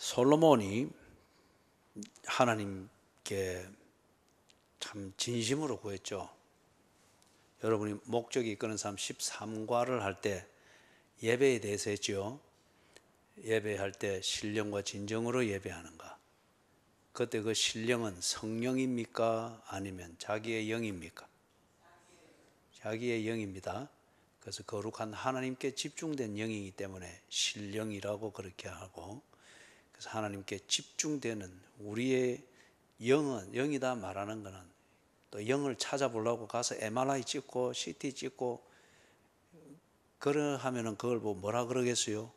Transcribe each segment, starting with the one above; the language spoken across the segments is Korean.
솔로몬이 하나님께 참 진심으로 구했죠. 여러분이 목적이 이끄는 삶 13과를 할 때 예배에 대해서 했죠. 예배할 때 신령과 진정으로 예배하는가. 그때 그 신령은 성령입니까? 아니면 자기의 영입니까? 자기의 영입니다. 그래서 거룩한 하나님께 집중된 영이기 때문에 신령이라고 그렇게 하고, 그래서 하나님께 집중되는 우리의 영은, 영이다 말하는 것은 또 영을 찾아보려고 가서 MRI 찍고 CT 찍고 그러하면은 그걸 보고 뭐라 그러겠어요?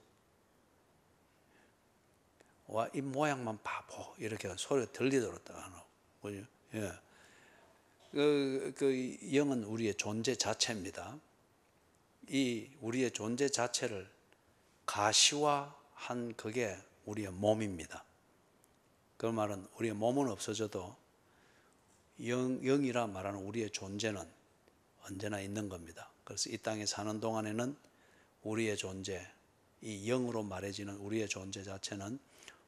와, 이 모양만 봐보 이렇게 소리가 들리도록 딱 하나. 그죠? 예. 그 영은 우리의 존재 자체입니다. 이 우리의 존재 자체를 가시화한 그게 우리의 몸입니다. 그 말은 우리의 몸은 없어져도 영이라 말하는 우리의 존재는 언제나 있는 겁니다. 그래서 이 땅에 사는 동안에는 우리의 존재, 이 영으로 말해지는 우리의 존재 자체는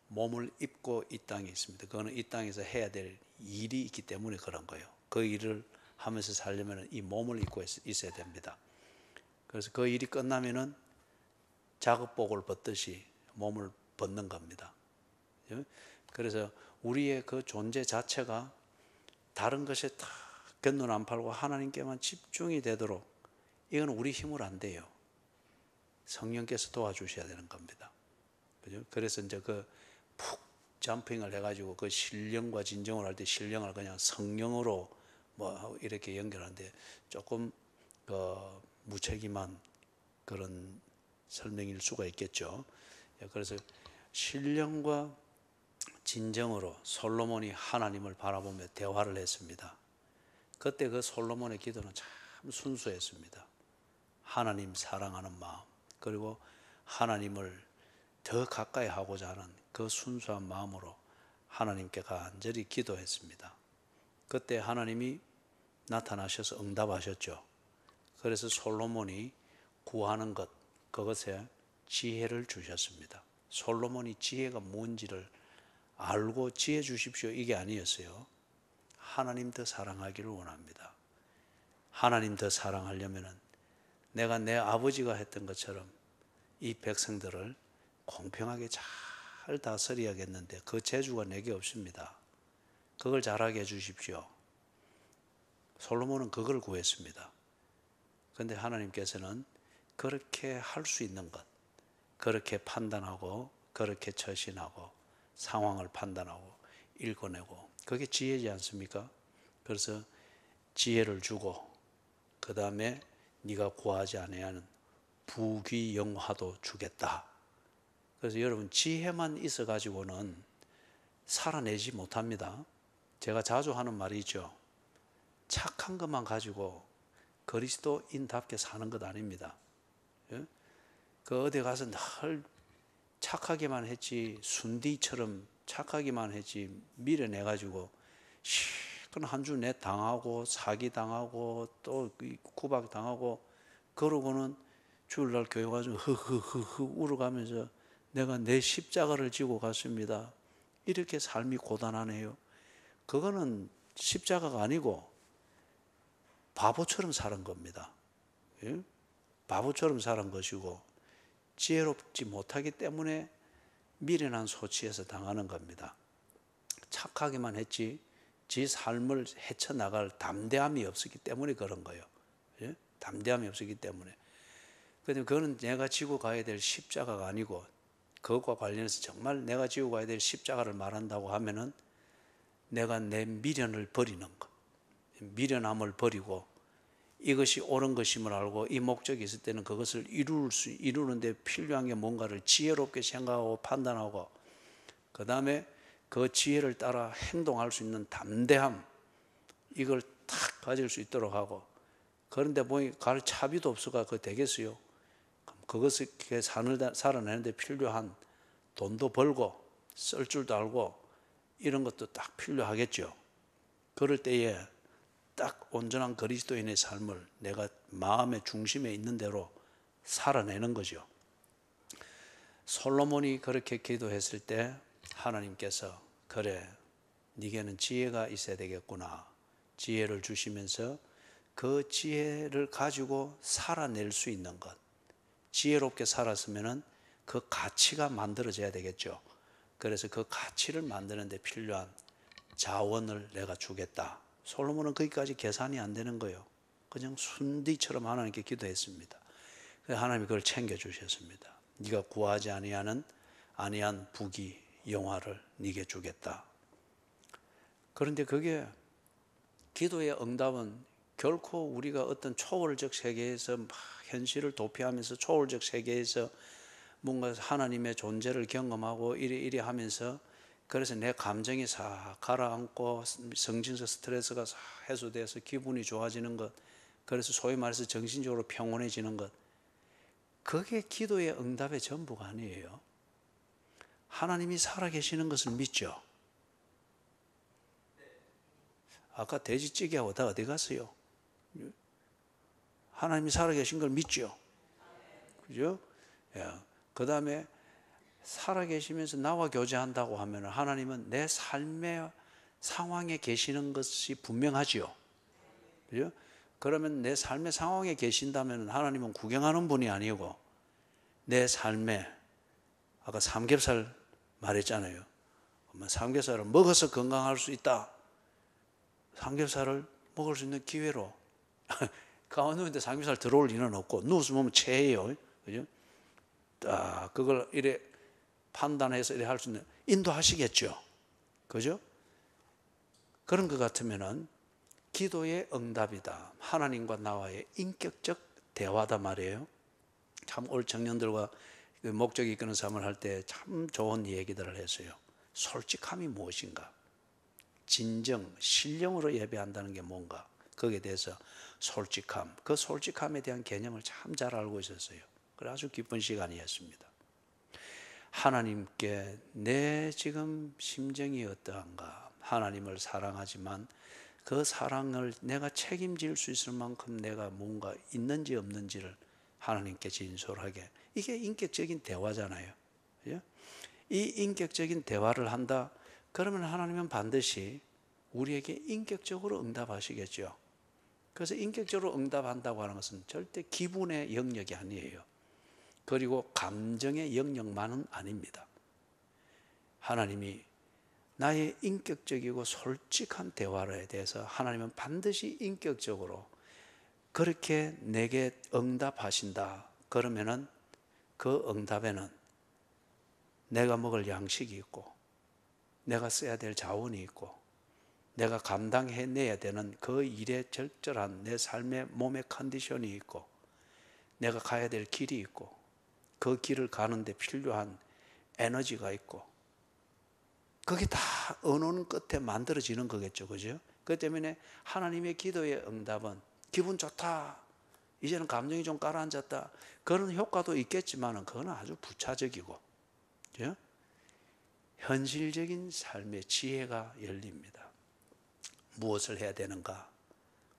몸을 입고 이 땅에 있습니다. 그거는 이 땅에서 해야 될 일이 있기 때문에 그런 거예요. 그 일을 하면서 살려면 이 몸을 입고 있어야 됩니다. 그래서 그 일이 끝나면은 작업복을 벗듯이 몸을 벗는 겁니다. 그래서 우리의 그 존재 자체가 다른 것에 다 곁눈 안 팔고 하나님께만 집중이 되도록, 이건 우리 힘으로 안 돼요. 성령께서 도와주셔야 되는 겁니다. 그죠? 그래서 이제 그 푹 점핑을 해가지고 그 신령과 진정을 할 때 신령을 그냥 성령으로 뭐 이렇게 연결하는데 조금 무책임한 그런 설명일 수가 있겠죠. 그래서 신령과 진정으로 솔로몬이 하나님을 바라보며 대화를 했습니다. 그때 그 솔로몬의 기도는 참 순수했습니다. 하나님 사랑하는 마음, 그리고 하나님을 더 가까이 하고자 하는 그 순수한 마음으로 하나님께 간절히 기도했습니다. 그때 하나님이 나타나셔서 응답하셨죠. 그래서 솔로몬이 구하는 것, 그것에 지혜를 주셨습니다. 솔로몬이 지혜가 뭔지를 알고 지혜 주십시오 이게 아니었어요. 하나님 더 사랑하기를 원합니다. 하나님 더 사랑하려면 내가 내 아버지가 했던 것처럼 이 백성들을 공평하게 잘 다스려야겠는데 그 재주가 내게 없습니다. 그걸 잘하게 해주십시오. 솔로몬은 그걸 구했습니다. 그런데 하나님께서는 그렇게 할 수 있는 것, 그렇게 판단하고 그렇게 처신하고 상황을 판단하고 읽어내고, 그게 지혜지 않습니까? 그래서 지혜를 주고 그 다음에 네가 구하지 아니하는 부귀영화도 주겠다. 그래서 여러분, 지혜만 있어 가지고는 살아내지 못합니다. 제가 자주 하는 말이 있죠. 착한 것만 가지고 그리스도인답게 사는 것 아닙니다. 그 어디 가서 늘 착하기만 했지, 순디처럼 착하기만 했지 밀어내 가지고 실컷 한 주 내 당하고 사기 당하고 또 구박 당하고 그러고는 주일날 교회 가서 흐흐흐흐 울어가면서 내가 내 십자가를 지고 갔습니다. 이렇게 삶이 고단하네요. 그거는 십자가가 아니고 바보처럼 사는 겁니다. 예? 바보처럼 사는 것이고 지혜롭지 못하기 때문에 미련한 소치에서 당하는 겁니다. 착하기만 했지 지 삶을 헤쳐나갈 담대함이 없었기 때문에 그런 거예요. 예? 담대함이 없었기 때문에. 그런데 그거는 내가 지고 가야 될 십자가가 아니고, 그것과 관련해서 정말 내가 지고 가야 될 십자가를 말한다고 하면은 내가 내 미련을 버리는 것, 미련함을 버리고 이것이 옳은 것임을 알고 이 목적이 있을 때는 그것을 이루는데 필요한 게 뭔가를 지혜롭게 생각하고 판단하고, 그 다음에 그 지혜를 따라 행동할 수 있는 담대함, 이걸 탁 가질 수 있도록 하고. 그런데 보니 갈 차비도 없어가 그거 되겠어요? 그것을 살아내는데 필요한 돈도 벌고 쓸 줄도 알고 이런 것도 딱 필요하겠죠. 그럴 때에 딱 온전한 그리스도인의 삶을 내가 마음의 중심에 있는 대로 살아내는 거죠. 솔로몬이 그렇게 기도했을 때 하나님께서 그래, 네게는 지혜가 있어야 되겠구나. 지혜를 주시면서 그 지혜를 가지고 살아낼 수 있는 것, 지혜롭게 살았으면 그 가치가 만들어져야 되겠죠. 그래서 그 가치를 만드는 데 필요한 자원을 내가 주겠다. 솔로몬은 거기까지 계산이 안 되는 거예요. 그냥 순디처럼 하나님께 기도했습니다. 그래서 하나님이 그걸 챙겨주셨습니다. 네가 구하지 아니한 부귀 영화를 네게 주겠다. 그런데 그게, 기도의 응답은 결코 우리가 어떤 초월적 세계에서 막 현실을 도피하면서 초월적 세계에서 뭔가 하나님의 존재를 경험하고 이래 하면서, 그래서 내 감정이 싹 가라앉고 정신적 스트레스가 싹 해소돼서 기분이 좋아지는 것, 그래서 소위 말해서 정신적으로 평온해지는 것, 그게 기도의 응답의 전부가 아니에요. 하나님이 살아계시는 것을 믿죠. 아까 돼지찌개하고 다 어디 갔어요? 하나님이 살아계신 걸 믿죠. 그죠? 예. 그 다음에 살아계시면서 나와 교제한다고 하면 하나님은 내 삶의 상황에 계시는 것이 분명하지요. 그죠? 그러면 내 삶의 상황에 계신다면 하나님은 구경하는 분이 아니고 내 삶에, 아까 삼겹살 말했잖아요. 삼겹살을 먹어서 건강할 수 있다. 삼겹살을 먹을 수 있는 기회로 가만 누운데 삼겹살 들어올 리는 없고, 누워서 보면 체해요. 그죠? 그걸 이래 판단해서 이래 할 수 있는, 인도하시겠죠. 그죠? 그런 것 같으면은 기도의 응답이다. 하나님과 나와의 인격적 대화다 말이에요. 참 올 청년들과 목적이 이끄는 삶을 할 때 참 좋은 얘기들을 했어요. 솔직함이 무엇인가? 진정, 신령으로 예배한다는 게 뭔가? 거기에 대해서 솔직함, 그 솔직함에 대한 개념을 참 잘 알고 있었어요. 그래 아주 기쁜 시간이었습니다. 하나님께 내 지금 심정이 어떠한가? 하나님을 사랑하지만 그 사랑을 내가 책임질 수 있을 만큼 내가 뭔가 있는지 없는지를 하나님께 진솔하게, 이게 인격적인 대화잖아요. 그죠? 이 인격적인 대화를 한다 그러면 하나님은 반드시 우리에게 인격적으로 응답하시겠죠. 그래서 인격적으로 응답한다고 하는 것은 절대 기분의 영역이 아니에요. 그리고 감정의 영역만은 아닙니다. 하나님이 나의 인격적이고 솔직한 대화에 대해서 하나님은 반드시 인격적으로 그렇게 내게 응답하신다. 그러면은 그 응답에는 내가 먹을 양식이 있고, 내가 써야 될 자원이 있고, 내가 감당해내야 되는 그 일에 적절한 내 삶의 몸의 컨디션이 있고, 내가 가야 될 길이 있고, 그 길을 가는데 필요한 에너지가 있고, 그게 다 어느 끝에 만들어지는 거겠죠. 그죠? 그 때문에 하나님의 기도의 응답은 기분 좋다, 이제는 감정이 좀 가라앉았다, 그런 효과도 있겠지만 그건 아주 부차적이고, 그죠? 현실적인 삶의 지혜가 열립니다. 무엇을 해야 되는가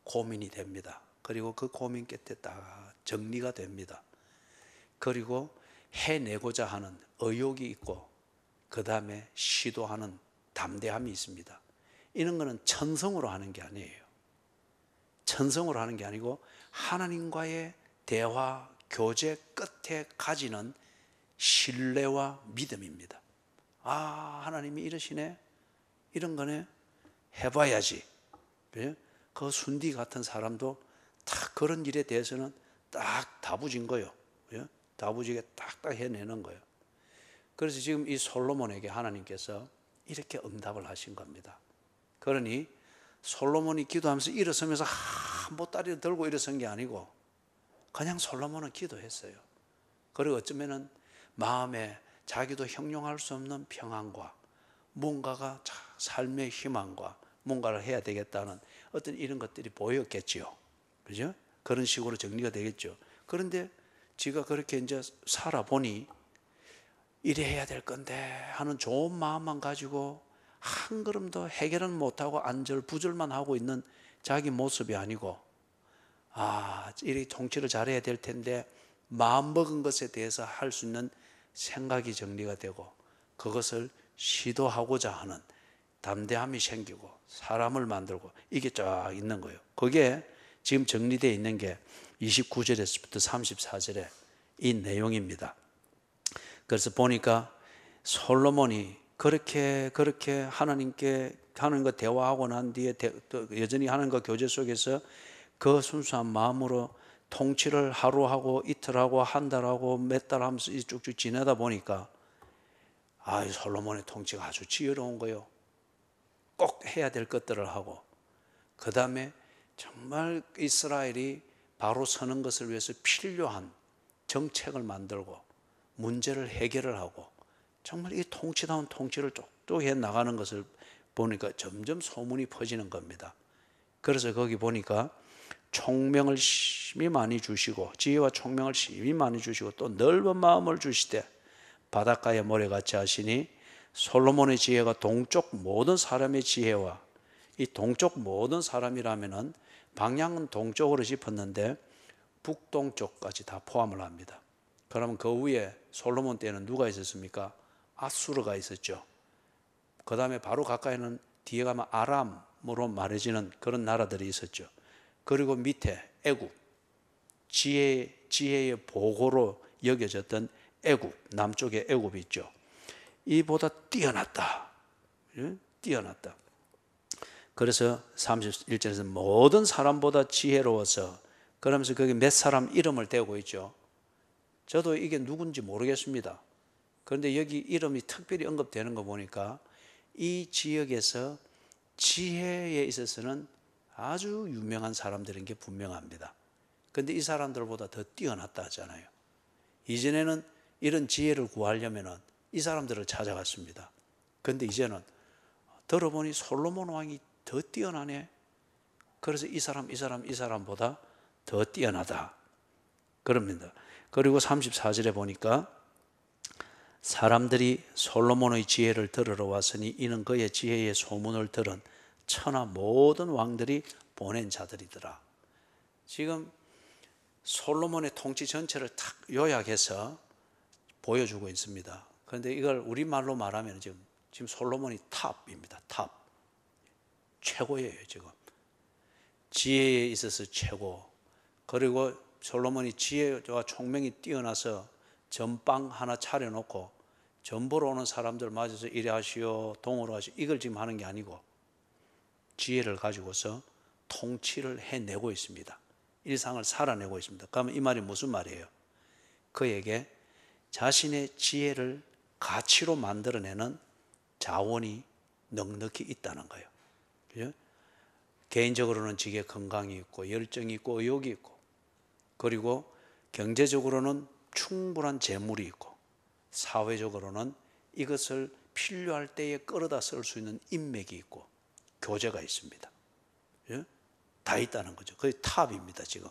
고민이 됩니다. 그리고 그 고민 끝에 딱 정리가 됩니다. 그리고 해내고자 하는 의욕이 있고, 그 다음에 시도하는 담대함이 있습니다. 이런 거는 천성으로 하는 게 아니에요. 천성으로 하는 게 아니고 하나님과의 대화, 교제 끝에 가지는 신뢰와 믿음입니다. 하나님이 이러시네, 이런 거네, 해봐야지. 그 순디 같은 사람도 딱 그런 일에 대해서는 딱 다부진 거예요. 다부지게 딱딱 해내는 거예요. 그래서 지금 이 솔로몬에게 하나님께서 이렇게 응답을 하신 겁니다. 그러니 솔로몬이 기도하면서 일어서면서 보따리를 들고 일어선 게 아니고 그냥 솔로몬은 기도했어요. 그리고 어쩌면은 마음에 자기도 형용할 수 없는 평안과 뭔가가 삶의 희망과 뭔가를 해야 되겠다는 어떤 이런 것들이 보였겠지요. 그죠? 그런 식으로 정리가 되겠죠. 그런데 지가 그렇게 이제 살아보니 이래 해야 될 건데 하는 좋은 마음만 가지고 한 걸음도 해결은 못하고 안절부절만 하고 있는 자기 모습이 아니고, 이렇게 통치를 잘해야 될 텐데 마음먹은 것에 대해서 할 수 있는 생각이 정리가 되고, 그것을 시도하고자 하는 담대함이 생기고 사람을 만들고 이게 쫙 있는 거예요. 그게 지금 정리되어 있는 게 29절에서부터 34절에 이 내용입니다. 그래서 보니까 솔로몬이 그렇게 하나님께 하나님과 대화하고 난 뒤에 여전히 하나님과 교제 속에서 그 순수한 마음으로 통치를 하루하고 이틀하고 한 달하고 몇 달 하면서 쭉쭉 지내다 보니까 솔로몬의 통치가 아주 지혜로운 거예요. 꼭 해야 될 것들을 하고 그 다음에 정말 이스라엘이 바로 서는 것을 위해서 필요한 정책을 만들고 문제를 해결을 하고 정말 이 통치다운 통치를 쭉쭉 해 나가는 것을 보니까 점점 소문이 퍼지는 겁니다. 그래서 거기 보니까 총명을 심히 많이 주시고 지혜와 총명을 심히 많이 주시고 또 넓은 마음을 주시되 바닷가의 모래같이 하시니 솔로몬의 지혜가 동쪽 모든 사람의 지혜와 이 동쪽 모든 사람이라면은 방향은 동쪽으로 짚었는데 북동쪽까지 다 포함을 합니다. 그러면 그 위에 솔로몬 때는 누가 있었습니까? 아수르가 있었죠. 그 다음에 바로 가까이는 뒤에 가면 아람으로 말해지는 그런 나라들이 있었죠. 그리고 밑에 애굽, 지혜의 보고로 여겨졌던 애굽, 남쪽에 애굽이 있죠. 이보다 뛰어났다. 뛰어났다. 그래서 31절에서 모든 사람보다 지혜로워서 그러면서 거기 몇 사람 이름을 대고 있죠. 저도 이게 누군지 모르겠습니다. 그런데 여기 이름이 특별히 언급되는 거 보니까 이 지역에서 지혜에 있어서는 아주 유명한 사람들인 게 분명합니다. 그런데 이 사람들보다 더 뛰어났다 하잖아요. 이전에는 이런 지혜를 구하려면 이 사람들을 찾아갔습니다. 그런데 이제는 들어보니 솔로몬 왕이 더 뛰어나네. 그래서 이 사람보다 더 뛰어나다 그럽니다. 그리고 34절에 보니까 사람들이 솔로몬의 지혜를 들으러 왔으니 이는 그의 지혜의 소문을 들은 천하 모든 왕들이 보낸 자들이더라. 지금 솔로몬의 통치 전체를 탁 요약해서 보여주고 있습니다. 그런데 이걸 우리말로 말하면 지금 솔로몬이 탑입니다. 탑. 최고예요, 지금. 지혜에 있어서 최고. 그리고 솔로몬이 지혜와 총명이 뛰어나서 전방 하나 차려놓고 전보러 오는 사람들 맞아서 이래 하시오, 동으로 하시오. 이걸 지금 하는 게 아니고 지혜를 가지고서 통치를 해내고 있습니다. 일상을 살아내고 있습니다. 그러면 이 말이 무슨 말이에요? 그에게 자신의 지혜를 가치로 만들어내는 자원이 넉넉히 있다는 거예요. 그죠? 개인적으로는 지게 건강이 있고 열정이 있고 의욕이 있고 그리고 경제적으로는 충분한 재물이 있고 사회적으로는 이것을 필요할 때에 끌어다 쓸 수 있는 인맥이 있고 교제가 있습니다. 예? 다 있다는 거죠. 거의 탑입니다, 지금.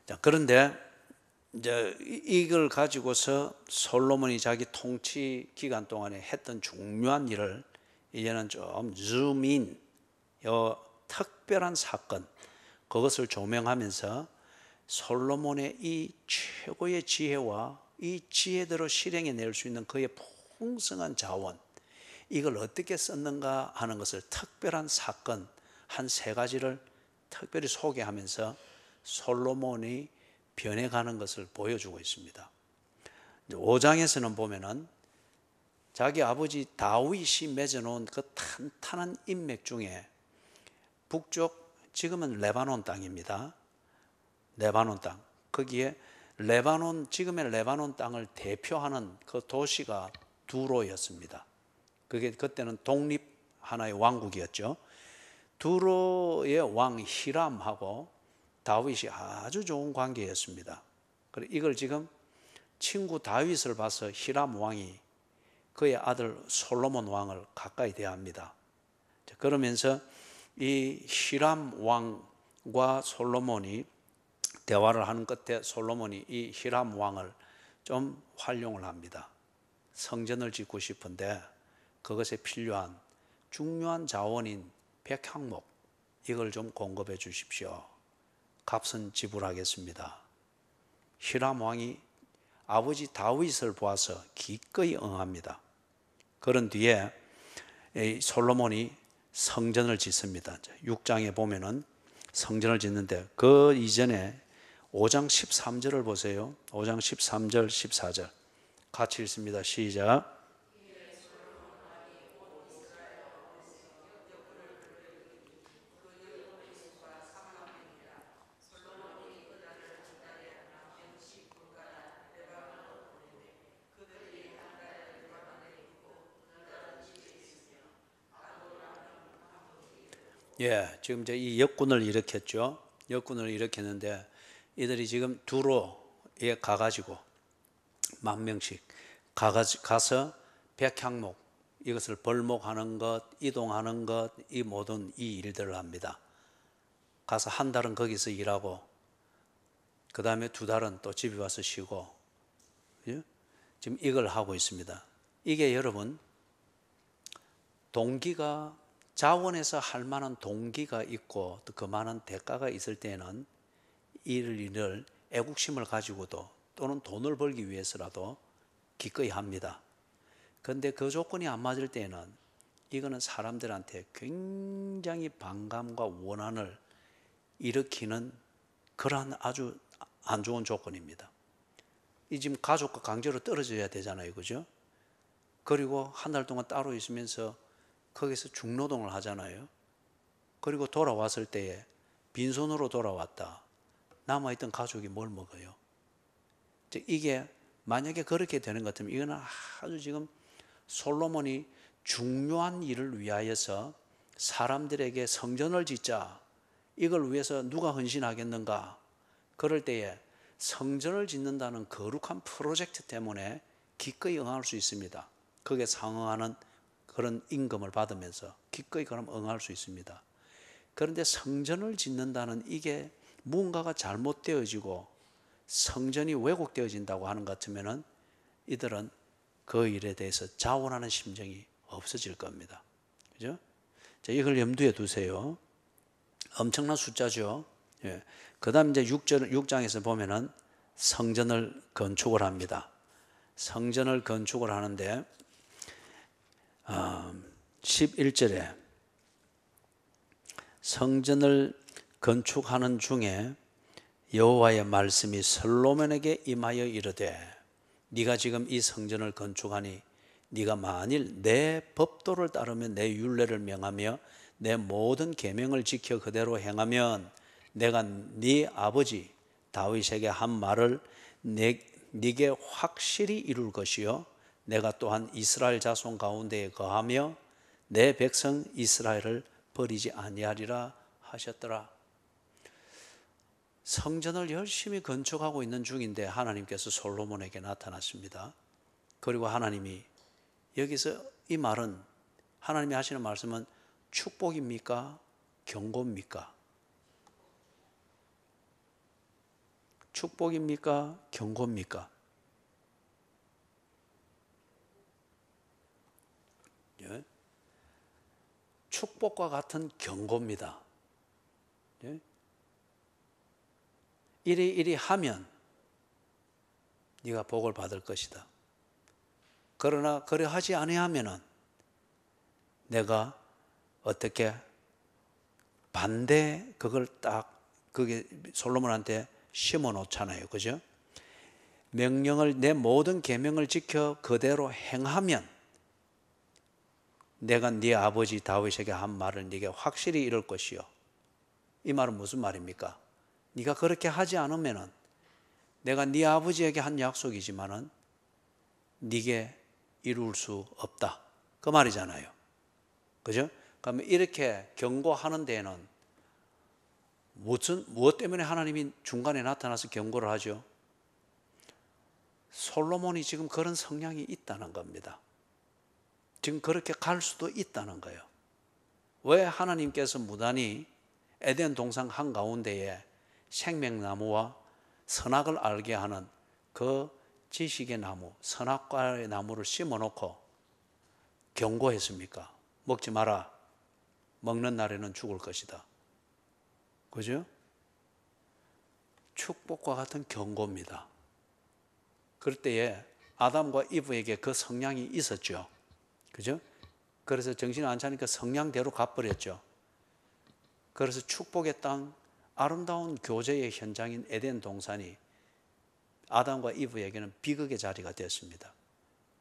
자, 그런데 이제 이걸 가지고서 솔로몬이 자기 통치 기간 동안에 했던 중요한 일을 이제는 좀 줌인, 특별한 사건, 그것을 조명하면서 솔로몬의 이 최고의 지혜와 이 지혜대로 실행해낼 수 있는 그의 풍성한 자원, 이걸 어떻게 썼는가 하는 것을 특별한 사건 한 3가지를 특별히 소개하면서 솔로몬이 변해가는 것을 보여주고 있습니다. 5장에서는 보면은 자기 아버지 다윗이 맺어놓은 그 탄탄한 인맥 중에 북쪽, 지금은 레바논 땅입니다. 레바논 땅. 거기에 지금의 레바논 땅을 대표하는 그 도시가 두로였습니다. 그게 그때는 독립 하나의 왕국이었죠. 두로의 왕 히람하고 다윗이 아주 좋은 관계였습니다. 그래서 이걸 지금 친구 다윗을 봐서 히람 왕이 그의 아들 솔로몬 왕을 가까이 대합니다. 그러면서 이 히람 왕과 솔로몬이 대화를 하는 끝에 솔로몬이 이 히람 왕을 좀 활용을 합니다. 성전을 짓고 싶은데 그것에 필요한 중요한 자원인 백향목, 이걸 좀 공급해 주십시오. 값은 지불하겠습니다. 히람 왕이 아버지 다윗을 보아서 기꺼이 응합니다. 그런 뒤에 솔로몬이 성전을 짓습니다. 6장에 보면은 성전을 짓는데 그 이전에 5장 13절을 보세요. 5장 13절 14절 같이 읽습니다. 시작. 예, 지금 이제 이 역군을 일으켰죠. 역군을 일으켰는데 이들이 지금 두로에 가가지고 10,000명씩 가서 백향목 이것을 벌목하는 것, 이동하는 것, 이 모든 이 일들을 합니다. 가서 한 달은 거기서 일하고 그 다음에 2달은 또 집에 와서 쉬고, 예? 지금 이걸 하고 있습니다. 이게 여러분 동기가 자원에서 할 만한 동기가 있고 또 그 많은 대가가 있을 때는 일을 애국심을 가지고도 또는 돈을 벌기 위해서라도 기꺼이 합니다. 그런데 그 조건이 안 맞을 때는 이거는 사람들한테 굉장히 반감과 원한을 일으키는 그러한 아주 안 좋은 조건입니다. 이 지금 가족과 강제로 떨어져야 되잖아요, 그죠? 그리고 한 달 동안 따로 있으면서 거기서 중노동을 하잖아요. 그리고 돌아왔을 때에 빈손으로 돌아왔다. 남아있던 가족이 뭘 먹어요? 이게 만약에 그렇게 되는 것 같으면 이거는 아주 지금 솔로몬이 중요한 일을 위하여서 사람들에게 성전을 짓자. 이걸 위해서 누가 헌신하겠는가? 그럴 때에 성전을 짓는다는 거룩한 프로젝트 때문에 기꺼이 응할 수 있습니다. 거기에 상응하는 그런 임금을 받으면서 기꺼이 그럼 응할 수 있습니다. 그런데 성전을 짓는다는 이게 무언가가 잘못되어지고 성전이 왜곡되어진다고 하는 것 같으면은 이들은 그 일에 대해서 자원하는 심정이 없어질 겁니다. 그죠? 자, 이걸 염두에 두세요. 엄청난 숫자죠. 예. 그 다음 이제 6장에서 보면은 성전을 건축을 합니다. 성전을 건축을 하는데 11절에 성전을 건축하는 중에 여호와의 말씀이 솔로몬에게 임하여 이르되 네가 지금 이 성전을 건축하니 네가 만일 내 법도를 따르며 내 율례를 명하며 내 모든 계명을 지켜 그대로 행하면 내가 네 아버지 다윗에게 한 말을 네게 확실히 이룰 것이요 내가 또한 이스라엘 자손 가운데에 거하며 내 백성 이스라엘을 버리지 아니하리라 하셨더라. 성전을 열심히 건축하고 있는 중인데 하나님께서 솔로몬에게 나타났습니다. 그리고 하나님이 여기서 이 말은 하나님이 하시는 말씀은 축복입니까? 경고입니까? 축복입니까? 경고입니까? 예? 축복과 같은 경고입니다. 예? 이리 하면 네가 복을 받을 것이다. 그러나 그래 하지 아니하면은 내가 어떻게 반대 그걸 딱 그게 솔로몬한테 심어 놓잖아요. 그죠? 명령을 내 모든 계명을 지켜 그대로 행하면 내가 네 아버지 다윗에게 한 말을 네게 확실히 이룰 것이요. 이 말은 무슨 말입니까? 네가 그렇게 하지 않으면은 내가 네 아버지에게 한 약속이지만은 네게 이룰 수 없다. 그 말이잖아요. 그죠? 그러면 이렇게 경고하는 데에는 무엇 때문에 하나님이 중간에 나타나서 경고를 하죠? 솔로몬이 지금 그런 성향이 있다는 겁니다. 지금 그렇게 갈 수도 있다는 거예요. 왜 하나님께서 무단히 에덴 동산 한가운데에 생명나무와 선악을 알게 하는 그 지식의 나무, 선악과의 나무를 심어놓고 경고했습니까? 먹지 마라. 먹는 날에는 죽을 것이다. 그죠? 축복과 같은 경고입니다. 그럴 때에 아담과 이브에게 그 성량이 있었죠. 그죠? 그래서 정신이 안 차니까 성량대로 가버렸죠. 그래서 축복의 땅, 아름다운 교제의 현장인 에덴 동산이 아담과 이브에게는 비극의 자리가 되었습니다.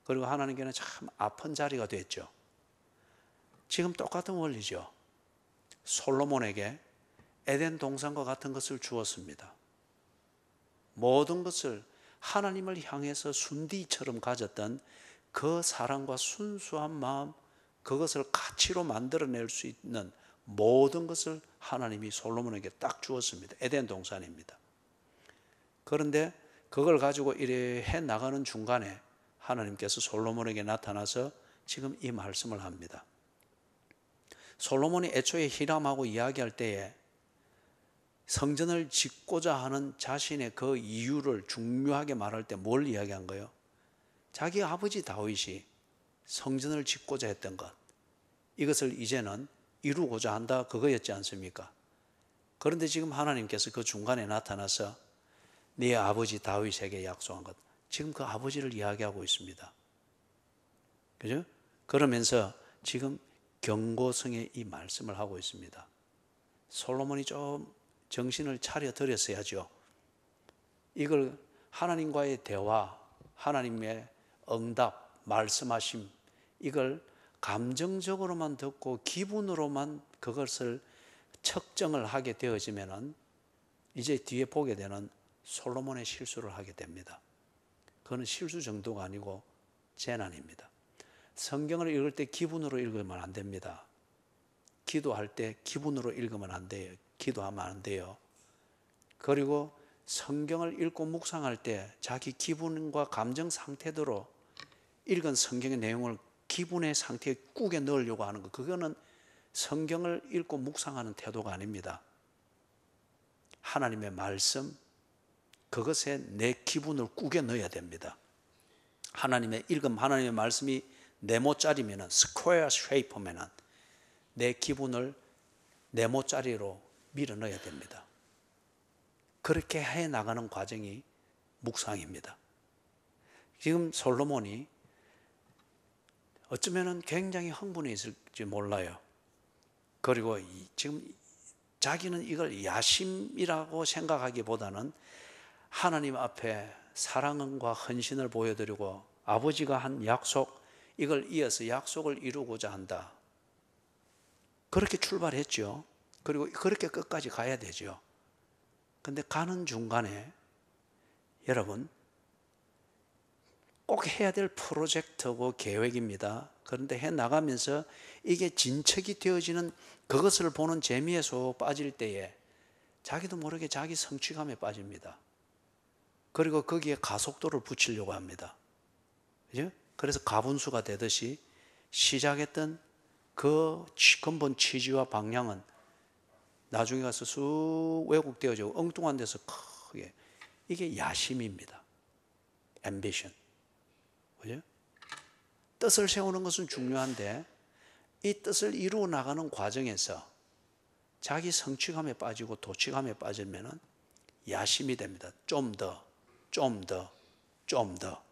그리고 하나님께는 참 아픈 자리가 됐죠. 지금 똑같은 원리죠. 솔로몬에게 에덴 동산과 같은 것을 주었습니다. 모든 것을 하나님을 향해서 순디처럼 가졌던 그 사랑과 순수한 마음, 그것을 가치로 만들어낼 수 있는 모든 것을 하나님이 솔로몬에게 딱 주었습니다. 에덴 동산입니다. 그런데 그걸 가지고 이래 해 나가는 중간에 하나님께서 솔로몬에게 나타나서 지금 이 말씀을 합니다. 솔로몬이 애초에 히람하고 이야기할 때에 성전을 짓고자 하는 자신의 그 이유를 중요하게 말할 때 뭘 이야기한 거예요? 자기 아버지 다윗이 성전을 짓고자 했던 것, 이것을 이제는 이루고자 한다, 그거였지 않습니까? 그런데 지금 하나님께서 그 중간에 나타나서 네 아버지 다윗에게 약속한 것, 지금 그 아버지를 이야기하고 있습니다. 그죠? 그러면서 지금 경고성의 이 말씀을 하고 있습니다. 솔로몬이 좀 정신을 차려 드렸어야죠. 이걸 하나님과의 대화, 하나님의 응답, 말씀하심, 이걸 감정적으로만 듣고 기분으로만 그것을 측정을 하게 되어지면은 이제 뒤에 보게 되는 솔로몬의 실수를 하게 됩니다. 그거는 실수 정도가 아니고 재난입니다. 성경을 읽을 때 기분으로 읽으면 안 됩니다. 기도할 때 기분으로 읽으면 안 돼요. 기도하면 안 돼요. 그리고 성경을 읽고 묵상할 때 자기 기분과 감정 상태대로 읽은 성경의 내용을 기분의 상태에 꾸겨 넣으려고 하는 것, 그거는 성경을 읽고 묵상하는 태도가 아닙니다. 하나님의 말씀, 그것에 내 기분을 꾸겨 넣어야 됩니다. 하나님의 읽음, 하나님의 말씀이 네모짜리면은, 스퀘어 쉐이프면은 내 기분을 네모짜리로 밀어 넣어야 됩니다. 그렇게 해 나가는 과정이 묵상입니다. 지금 솔로몬이 어쩌면은 굉장히 흥분해 있을지 몰라요. 그리고 지금 자기는 이걸 야심이라고 생각하기보다는 하나님 앞에 사랑과 헌신을 보여드리고 아버지가 한 약속, 이걸 이어서 약속을 이루고자 한다. 그렇게 출발했죠. 그리고 그렇게 끝까지 가야 되죠. 근데 가는 중간에 여러분, 꼭 해야 될 프로젝트고 계획입니다. 그런데 해 나가면서 이게 진척이 되어지는 그것을 보는 재미에서 빠질 때에 자기도 모르게 자기 성취감에 빠집니다. 그리고 거기에 가속도를 붙이려고 합니다. 그죠? 그래서 가분수가 되듯이 시작했던 그 근본 취지와 방향은 나중에 가서 쑥 왜곡되어지고 엉뚱한 데서 크게, 이게 야심입니다. ambition. 그죠? 뜻을 세우는 것은 중요한데 이 뜻을 이루어 나가는 과정에서 자기 성취감에 빠지고 도취감에 빠지면은 야심이 됩니다. 좀 더, 좀 더, 좀 더.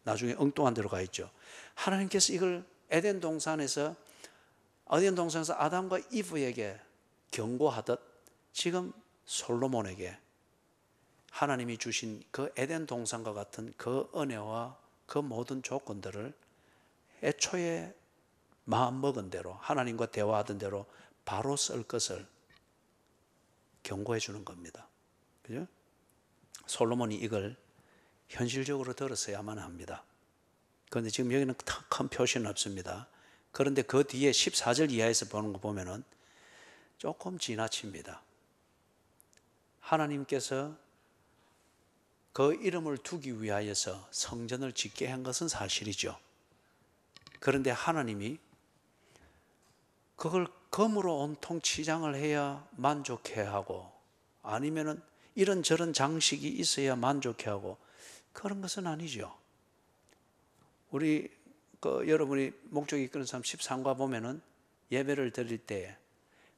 나중에 엉뚱한 데로 가 있죠. 하나님께서 이걸 에덴 동산에서 아담과 이브에게 경고하듯 지금 솔로몬에게 하나님이 주신 그 에덴 동산과 같은 그 은혜와 그 모든 조건들을 애초에 마음 먹은 대로, 하나님과 대화하던 대로 바로 쓸 것을 경고해 주는 겁니다. 그죠? 솔로몬이 이걸 현실적으로 들었어야만 합니다. 그런데 지금 여기는 큰 표시는 없습니다. 그런데 그 뒤에 14절 이하에서 보는 거 보면은 조금 지나칩니다. 하나님께서 그 이름을 두기 위하여서 성전을 짓게 한 것은 사실이죠. 그런데 하나님이 그걸 검으로 온통 치장을 해야 만족해하고 아니면은 이런저런 장식이 있어야 만족해하고 그런 것은 아니죠. 우리 여러분이 목적이 이끄는 삶 13과 보면은 예배를 드릴 때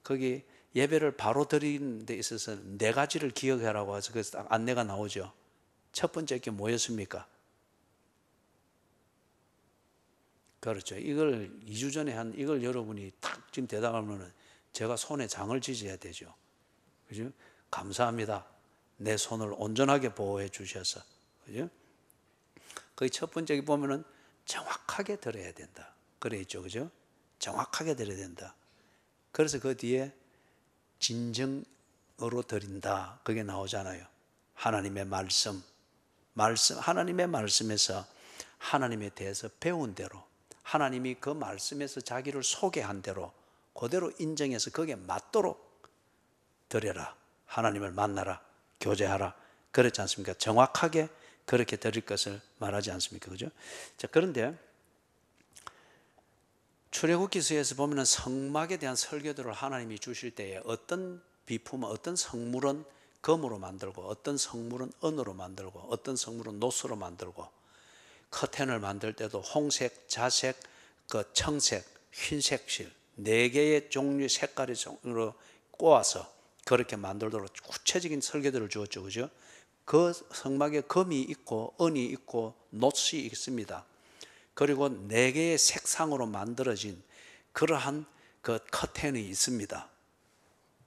거기 예배를 바로 드리는 데 있어서 네 가지를 기억하라고 해서 그래서 딱 안내가 나오죠. 첫 번째 게 뭐였습니까? 그렇죠. 이걸 2주 전에 이걸 여러분이 탁 지금 대답하면은 제가 손에 장을 지져야 되죠. 그죠? 감사합니다. 내 손을 온전하게 보호해 주셔서. 그죠? 거기 첫 번째 보면은 정확하게 들어야 된다. 그래 있죠. 그죠? 정확하게 들어야 된다. 그래서 그 뒤에 진정으로 드린다. 그게 나오잖아요. 하나님의 말씀, 하나님의 말씀에서 하나님에 대해서 배운 대로, 하나님이 그 말씀에서 자기를 소개한 대로 그대로 인정해서 거기에 맞도록 드려라. 하나님을 만나라. 교제하라. 그렇지 않습니까? 정확하게 그렇게 드릴 것을 말하지 않습니까? 그죠? 자, 그런데 출애굽기서에서 보면은 성막에 대한 설교들을 하나님이 주실 때에 어떤 비품, 어떤 성물은 금으로 만들고, 어떤 성물은 은으로 만들고, 어떤 성물은 노스로 만들고, 커튼을 만들 때도 홍색, 자색, 그 청색, 흰색 실 4개의 종류 색깔으로 꼬아서 그렇게 만들도록 구체적인 설계들을 주었죠. 그죠? 그 성막에 금이 있고 은이 있고 노스이 있습니다. 그리고 4개의 색상으로 만들어진 그러한 그 커튼이 있습니다.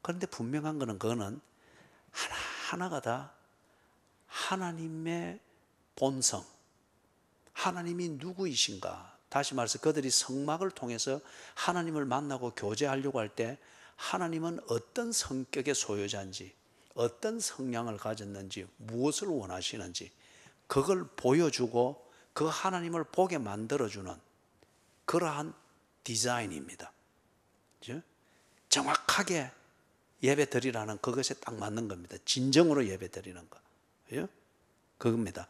그런데 분명한 것은 그거는 하나하나가 다 하나님의 본성, 하나님이 누구이신가. 다시 말해서 그들이 성막을 통해서 하나님을 만나고 교제하려고 할 때 하나님은 어떤 성격의 소유자인지, 어떤 성향을 가졌는지, 무엇을 원하시는지 그걸 보여주고 그 하나님을 보게 만들어주는 그러한 디자인입니다. 그렇죠? 정확하게 예배 드리라는 그것에 딱 맞는 겁니다. 진정으로 예배 드리는 거. 그렇죠? 그겁니다.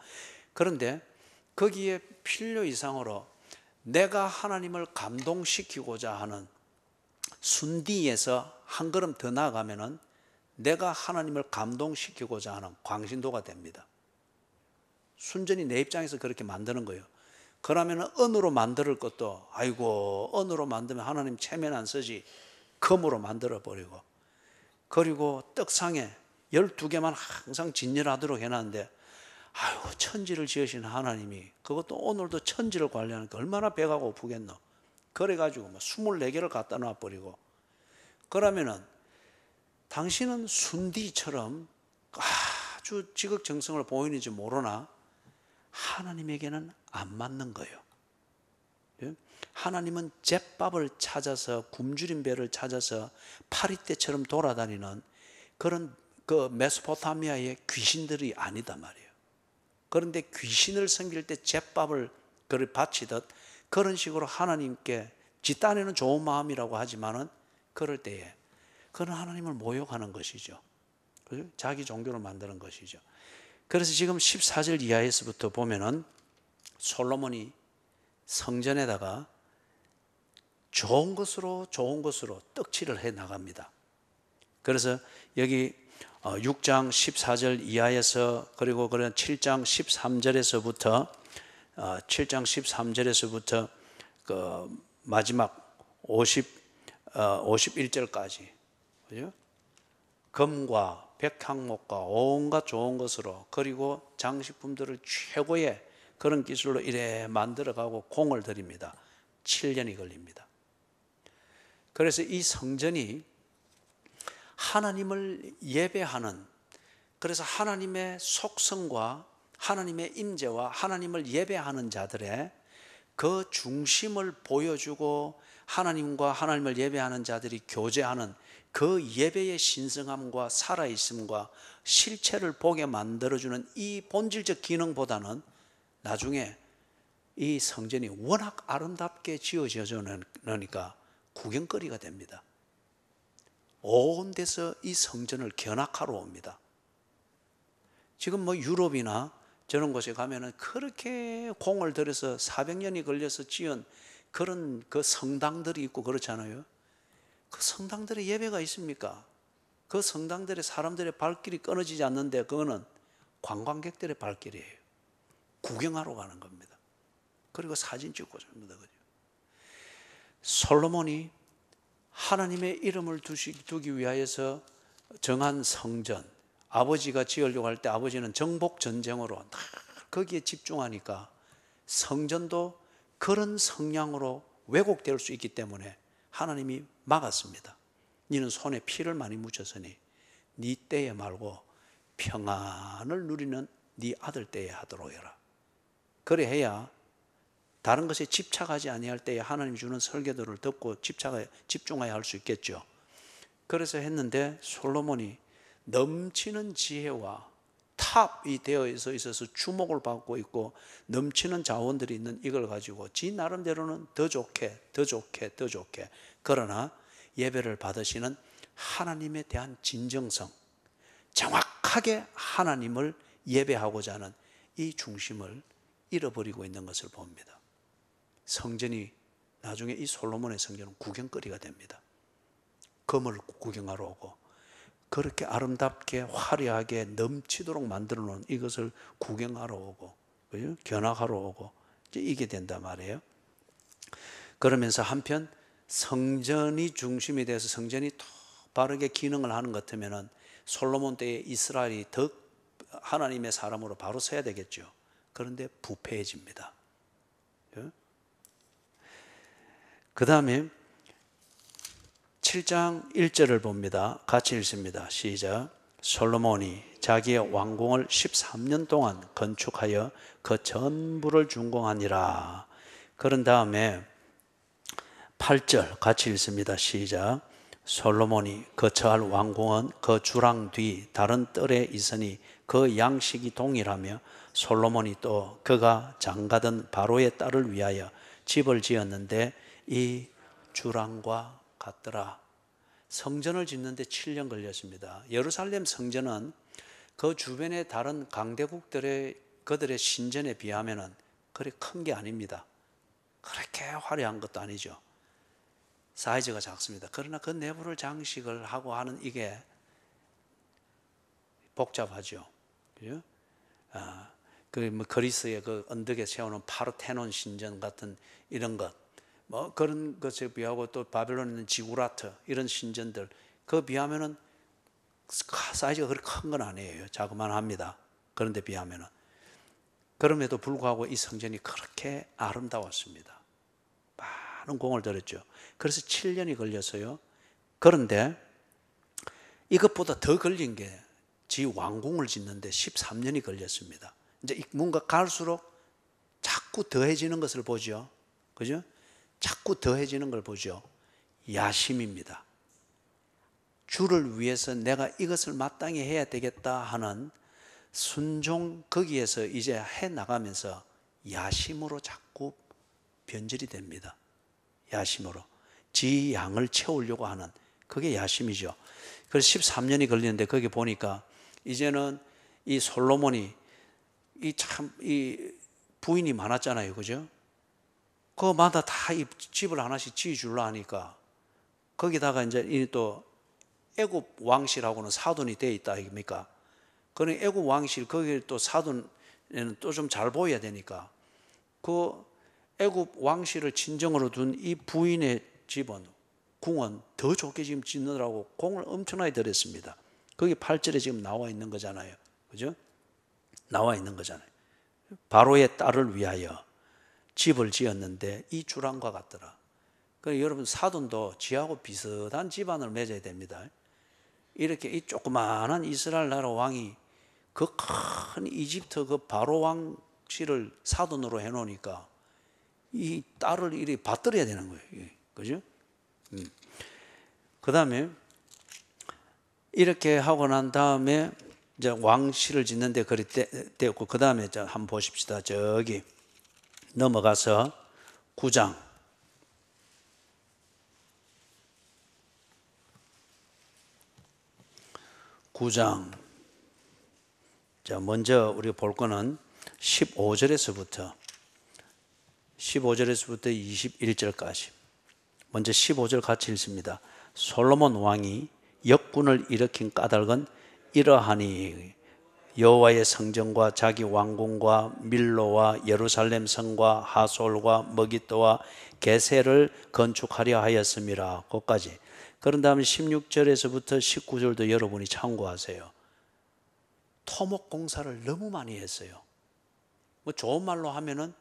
그런데 거기에 필요 이상으로 내가 하나님을 감동시키고자 하는 순디에서 한 걸음 더 나아가면은 내가 하나님을 감동시키고자 하는 광신도가 됩니다. 순전히 내 입장에서 그렇게 만드는 거예요. 그러면 은으로 만들 것도 아이고 은으로 만들면 하나님 체면 안 쓰지 금으로 만들어 버리고, 그리고 떡상에 12개만 항상 진열하도록 해놨는데 아이고 천지를 지으신 하나님이 그것도 오늘도 천지를 관리하니까 얼마나 배가 고프겠노. 그래가지고 뭐 24개를 갖다 놔버리고, 그러면은 당신은 순디처럼 아주 지극정성을 보이는지 모르나 하나님에게는 안 맞는 거예요. 하나님은 잿밥을 찾아서 굶주린 배를 찾아서 파리떼처럼 돌아다니는 그런 그 메소포타미아의 귀신들이 아니다 말이에요. 그런데 귀신을 섬길 때 잿밥을 바치듯 그런 식으로 하나님께 지 딴에는 좋은 마음이라고 하지만은 그럴 때에 그는 하나님을 모욕하는 것이죠. 자기 종교를 만드는 것이죠. 그래서 지금 14절 이하에서부터 보면은 솔로몬이 성전에다가 좋은 것으로 떡칠을 해 나갑니다. 그래서 여기 6장 14절 이하에서 그리고 그런 7장 13절에서부터 7장 13절에서부터 그 마지막 51절까지 그죠? 금과 백향목과 온갖 좋은 것으로, 그리고 장식품들을 최고의 그런 기술로 이래 만들어가고 공을 들입니다. 7년이 걸립니다. 그래서 이 성전이 하나님을 예배하는, 그래서 하나님의 속성과 하나님의 임재와 하나님을 예배하는 자들의 그 중심을 보여주고 하나님과 하나님을 예배하는 자들이 교제하는 그 예배의 신성함과 살아있음과 실체를 보게 만들어주는 이 본질적 기능보다는 나중에 이 성전이 워낙 아름답게 지어져놓으니까 구경거리가 됩니다. 온 데서 이 성전을 견학하러 옵니다. 지금 뭐 유럽이나 저런 곳에 가면은 그렇게 공을 들여서 400년이 걸려서 지은 그런 그 성당들이 있고 그렇잖아요. 그 성당들의 예배가 있습니까? 그 성당들의 사람들의 발길이 끊어지지 않는데 그거는 관광객들의 발길이에요. 구경하러 가는 겁니다. 그리고 사진 찍고 삽니다. 솔로몬이 하나님의 이름을 두기 위하여서 정한 성전, 아버지가 지으려고 할 때 아버지는 정복 전쟁으로 거기에 집중하니까 성전도 그런 성향으로 왜곡될 수 있기 때문에 하나님이 막았습니다. 너는 손에 피를 많이 묻혔으니 네 때에 말고 평안을 누리는 네 아들 때에 하도록 해라. 그래 해야 다른 것에 집착하지 아니할 때에 하나님 주는 설교들을 듣고 집중해야 할 수 있겠죠. 그래서 했는데 솔로몬이 넘치는 지혜와 탑이 되어 있어서 주목을 받고 있고 넘치는 자원들이 있는 이걸 가지고 지 나름대로는 더 좋게 그러나 예배를 받으시는 하나님에 대한 진정성, 정확하게 하나님을 예배하고자 하는 이 중심을 잃어버리고 있는 것을 봅니다. 성전이 나중에 이 솔로몬의 성전은 구경거리가 됩니다. 검을 구경하러 오고 그렇게 아름답게 화려하게 넘치도록 만들어 놓은 이것을 구경하러 오고 견학하러 오고 이게 된단 말이에요. 그러면서 한편 성전이 중심이 돼서 성전이 더 바르게 기능을 하는 것 같으면 솔로몬 때에 이스라엘이 더 하나님의 사람으로 바로 서야 되겠죠. 그런데 부패해집니다. 그 다음에 7장 1절을 봅니다. 같이 읽습니다. 시작. 솔로몬이 자기의 왕궁을 13년 동안 건축하여 그 전부를 준공하니라. 그런 다음에 8절 같이 읽습니다. 시작. 솔로몬이 거처할 왕궁은 그 주랑 뒤 다른 뜰에 있으니 그 양식이 동일하며 솔로몬이 또 그가 장가든 바로의 딸을 위하여 집을 지었는데 이 주랑과 같더라. 성전을 짓는데 7년 걸렸습니다. 예루살렘 성전은 그 주변의 다른 강대국들의 그들의 신전에 비하면 그리 큰 게 아닙니다. 그렇게 화려한 것도 아니죠. 사이즈가 작습니다. 그러나 그 내부를 장식을 하고 하는 이게 복잡하죠. 그죠? 그리스의 그 언덕에 세우는 파르테논 신전 같은 이런 것, 그런 것에 비하고 또 바벨론에 있는 지구라트 이런 신전들 그 비하면은 사이즈가 그렇게 큰 건 아니에요. 자그만합니다. 그런데 비하면은 그럼에도 불구하고 이 성전이 그렇게 아름다웠습니다. 많은 공을 들였죠. 그래서 7년이 걸렸어요. 그런데 이것보다 더 걸린 게 지 왕궁을 짓는데 13년이 걸렸습니다. 이제 뭔가 갈수록 자꾸 더해지는 것을 보죠. 그죠? 자꾸 더해지는 걸 보죠. 야심입니다. 주를 위해서 내가 이것을 마땅히 해야 되겠다 하는 순종, 거기에서 이제 해 나가면서 야심으로 자꾸 변질이 됩니다. 야심으로 지 양을 채우려고 하는 그게 야심이죠. 그래서 13년이 걸리는데 거기 보니까 이제는 이 솔로몬이 이 부인이 많았잖아요. 그죠? 그마다 다 이 집을 하나씩 지어주려 하니까 거기다가 이제 또 애굽 왕실하고는 사돈이 돼 있다 아닙니까? 그러니 애굽 왕실 거기 또 사돈에는 또 좀 잘 보여야 되니까 그 애굽 왕실을 친정으로 둔 이 부인의 집은 궁은 더 좋게 지금 짓느라고 공을 엄청나게 들였습니다. 거기 8절에 지금 나와 있는 거잖아요. 그죠? 나와 있는 거잖아요. 바로의 딸을 위하여 집을 지었는데 이 주랑과 같더라. 그러니까 여러분 사돈도 지하고 비슷한 집안을 맺어야 됩니다. 이렇게 이 조그마한 이스라엘 나라 왕이 그 큰 이집트 그 바로 왕실을 사돈으로 해놓으니까 이 딸을 이리 받들어야 되는 거예요. 그죠? 그 다음에 이렇게 하고 난 다음에 이제 왕실을 짓는데 그리 되었고, 그 다음에 한번 보십시다. 저기 넘어가서 9장. 자, 먼저 우리가 볼 거는 15절에서부터 21절까지. 먼저 15절 같이 읽습니다. 솔로몬 왕이 역군을 일으킨 까닭은 이러하니 여호와의 성전과 자기 왕궁과 밀로와 예루살렘 성과 하솔과 머깃도와 게세를 건축하려 하였음이라. 거기까지. 그런 다음에 16절에서부터 19절도 여러분이 참고하세요. 토목 공사를 너무 많이 했어요. 뭐 좋은 말로 하면은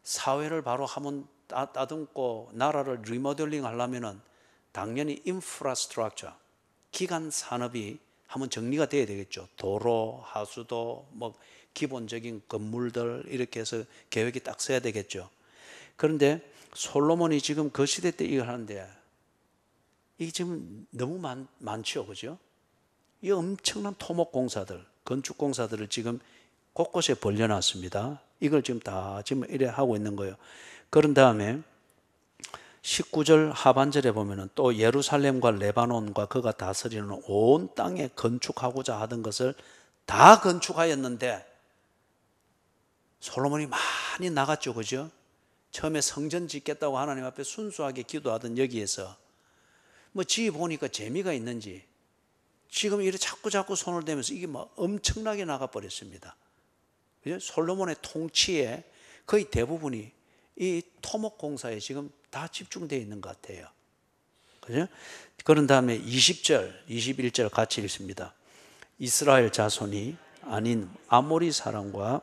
사회를 바로 한번 따듬고 나라를 리모델링 하려면은 당연히 인프라스트럭처, 기간 산업이 한번 정리가 돼야 되겠죠. 도로, 하수도, 뭐 기본적인 건물들 이렇게 해서 계획이 딱 써야 되겠죠. 그런데 솔로몬이 지금 그 시대 때 이걸 하는데 이게 지금 너무 많죠, 그죠? 이 엄청난 토목공사들, 건축공사들을 지금 곳곳에 벌려놨습니다. 이걸 지금 다 지금 이래 하고 있는 거예요. 그런 다음에 19절 하반절에 보면은 또 예루살렘과 레바논과 그가 다스리는 온 땅에 건축하고자 하던 것을 다 건축하였는데 솔로몬이 많이 나갔죠, 그죠? 처음에 성전 짓겠다고 하나님 앞에 순수하게 기도하던 여기에서 뭐 지어 보니까 재미가 있는지 지금 이렇게 자꾸 손을 대면서 이게 뭐 엄청나게 나가버렸습니다. 그죠? 솔로몬의 통치에 거의 대부분이 이 토목공사에 지금 다 집중되어 있는 것 같아요. 그죠? 그런 다음에 20절, 21절 같이 읽습니다. 이스라엘 자손이 아닌 아모리 사람과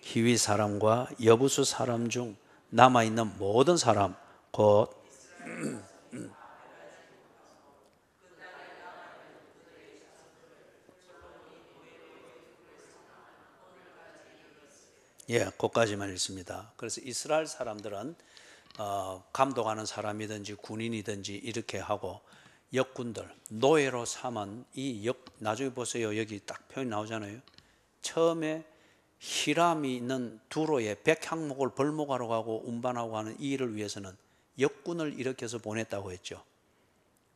히위 사람과 여부수 사람 중 남아있는 모든 사람 곧 그까지만 읽습니다. 그래서 이스라엘 사람들은 감독하는 사람이든지 군인이든지 이렇게 하고 역군들, 노예로 삼은 나중에 보세요. 여기 딱 표현이 나오잖아요. 처음에 히람이 있는 두로에 백향목을 벌목하러 가고 운반하고 하는 이 일을 위해서는 역군을 일으켜서 보냈다고 했죠.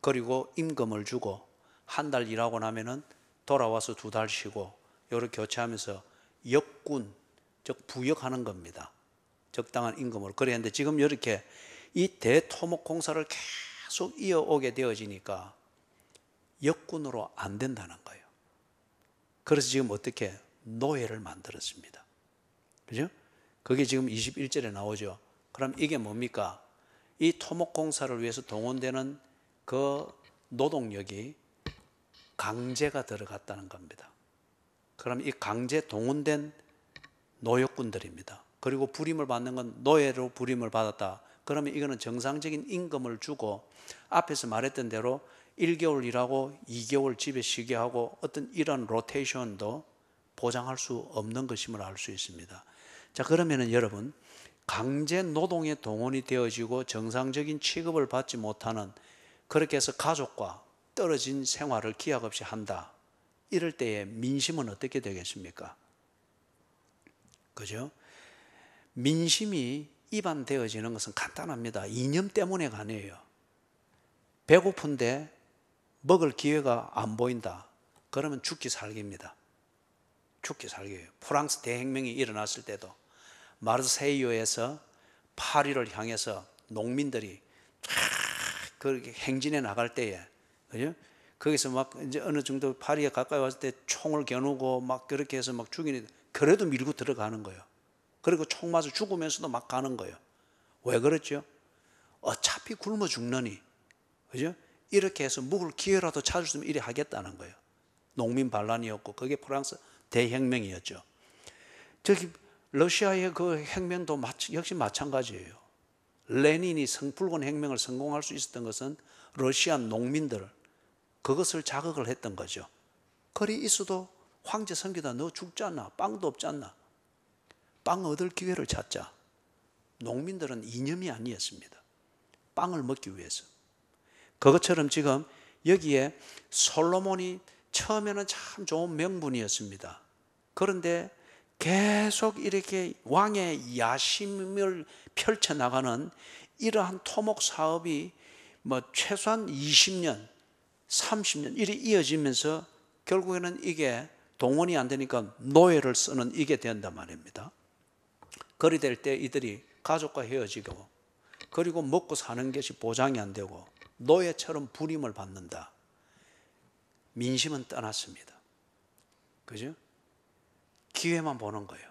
그리고 임금을 주고 한 달 일하고 나면은 돌아와서 2달 쉬고 이렇게 교체하면서 역군, 즉 부역하는 겁니다. 적당한 임금으로. 그랬는데 지금 이렇게 이 대토목공사를 계속 이어오게 되어지니까 역군으로 안 된다는 거예요. 그래서 지금 어떻게 노예를 만들었습니다. 그죠? 그게 지금 21절에 나오죠. 그럼 이게 뭡니까? 이 토목공사를 위해서 동원되는 그 노동력이 강제가 들어갔다는 겁니다. 그럼 이 강제 동원된 노역군들입니다. 그리고 부림을 받는 건 노예로 부림을 받았다. 그러면 이거는 정상적인 임금을 주고 앞에서 말했던 대로 1개월 일하고 2개월 집에 쉬게 하고 어떤 이런 로테이션도 보장할 수 없는 것임을 알 수 있습니다. 자, 그러면은 여러분, 강제 노동에 동원이 되어지고 정상적인 취급을 받지 못하는, 그렇게 해서 가족과 떨어진 생활을 기약 없이 한다. 이럴 때의 민심은 어떻게 되겠습니까? 그죠? 민심이 입안되어지는 것은 간단합니다. 이념 때문에가 아니에요. 배고픈데 먹을 기회가 안 보인다. 그러면 죽기 살기입니다. 죽기 살기예요. 프랑스 대혁명이 일어났을 때도 마르세유에서 파리를 향해서 농민들이 그렇게 행진해 나갈 때에, 그죠? 거기서 막 이제 어느 정도 파리에 가까이 왔을 때 총을 겨누고 막 그렇게 해서 막 죽이는, 그래도 밀고 들어가는 거예요. 그리고 총 맞아 죽으면서도 막 가는 거예요. 왜 그랬죠? 어차피 굶어 죽느니, 그죠? 이렇게 해서 먹을 기회라도 찾았으면 이래 하겠다는 거예요. 농민 반란이었고 그게 프랑스 대혁명이었죠. 저기 러시아의 그 혁명도 역시 마찬가지예요. 레닌이 붉은 혁명을 성공할 수 있었던 것은 러시아 농민들, 그것을 자극을 했던 거죠. 그리 있어도 황제 섬기다 너 죽지 않나? 빵도 없지 않나? 빵 얻을 기회를 찾자. 농민들은 이념이 아니었습니다. 빵을 먹기 위해서. 그것처럼 지금 여기에 솔로몬이 처음에는 참 좋은 명분이었습니다. 그런데 계속 이렇게 왕의 야심을 펼쳐나가는 이러한 토목 사업이 뭐 최소한 20년, 30년 이렇게 이어지면서 결국에는 이게 동원이 안 되니까 노예를 쓰는 이게 된단 말입니다. 그리 될 때 이들이 가족과 헤어지고, 그리고 먹고 사는 것이 보장이 안 되고 노예처럼 부림을 받는다. 민심은 떠났습니다. 그죠? 기회만 보는 거예요.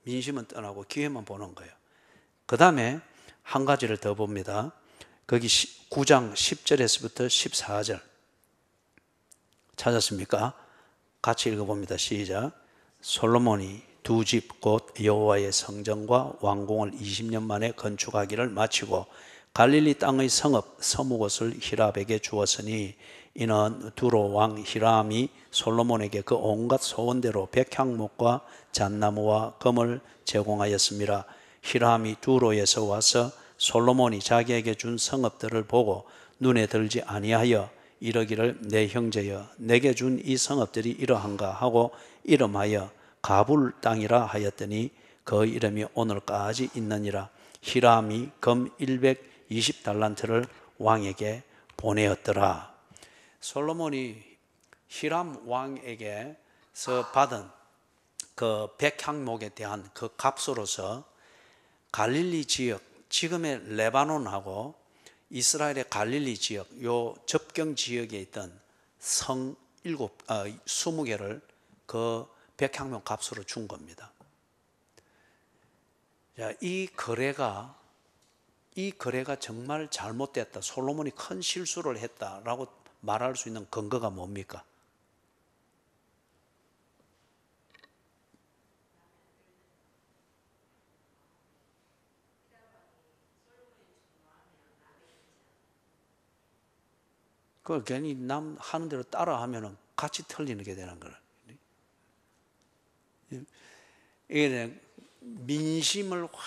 민심은 떠나고 기회만 보는 거예요. 그 다음에 한 가지를 더 봅니다. 거기 9장 10절에서부터 14절 찾았습니까? 같이 읽어봅니다. 시작. 솔로몬이 두 집 곧 여호와의 성전과 왕궁을 20년 만에 건축하기를 마치고 갈릴리 땅의 성읍 서무곳을 히람에게 주었으니 이는 두로 왕 히람이 솔로몬에게 그 온갖 소원대로 백향목과 잣나무와 금을 제공하였습니다. 히람이 두로에서 와서 솔로몬이 자기에게 준 성읍들을 보고 눈에 들지 아니하여 이러기를 내 형제여 내게 준 이 성읍들이 이러한가 하고 이름하여 가불 땅이라 하였더니 그 이름이 오늘까지 있느니라. 히람이 금 120달란트를 왕에게 보내었더라. 솔로몬이 히람 왕에게서 받은 그 백향목에 대한 그 값으로서 갈릴리 지역, 지금의 레바논하고 이스라엘의 갈릴리 지역, 요 접경 지역에 있던 성 20개를 그 백향목 값으로 준 겁니다. 자, 이 거래가 정말 잘못됐다, 솔로몬이 큰 실수를 했다라고 말할 수 있는 근거가 뭡니까? 그걸 괜히 남 하는 대로 따라 하면은 같이 틀리는 게 되는 거예요. 이게 민심을 확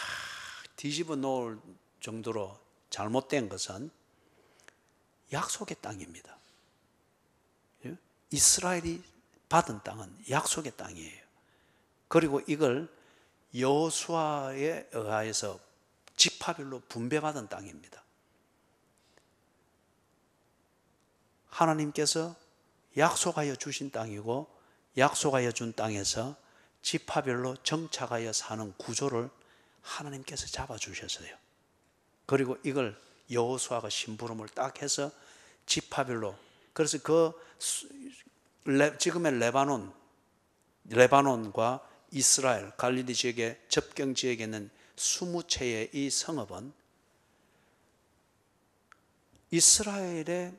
뒤집어 놓을 정도로 잘못된 것은 약속의 땅입니다. 이스라엘이 받은 땅은 약속의 땅이에요. 그리고 이걸 여호수아에 의하여서 지파별로 분배받은 땅입니다. 하나님께서 약속하여 주신 땅이고 약속하여 준 땅에서 지파별로 정착하여 사는 구조를 하나님께서 잡아주셨어요. 그리고 이걸 여호수아가 심부름을 딱 해서 지파별로, 그래서 지금의 레바논과 이스라엘 갈릴리 지역의 접경 지역에 있는 20채의 이 성읍은 이스라엘의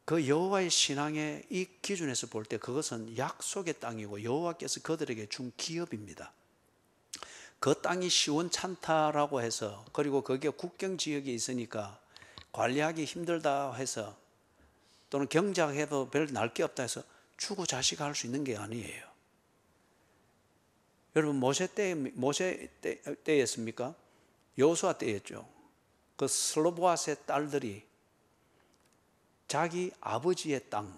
그 여호와의 신앙의 이 기준에서 볼 때 그것은 약속의 땅이고 여호와께서 그들에게 준 기업입니다. 그 땅이 시원찮다라고 해서, 그리고 거기에 국경 지역에 있으니까 관리하기 힘들다 해서, 또는 경작해도 별 날 게 없다 해서 주고 자식할 수 있는 게 아니에요. 여러분 모세 때였습니까? 여호수아 때였죠. 그 슬로보앗의 딸들이 자기 아버지의 땅,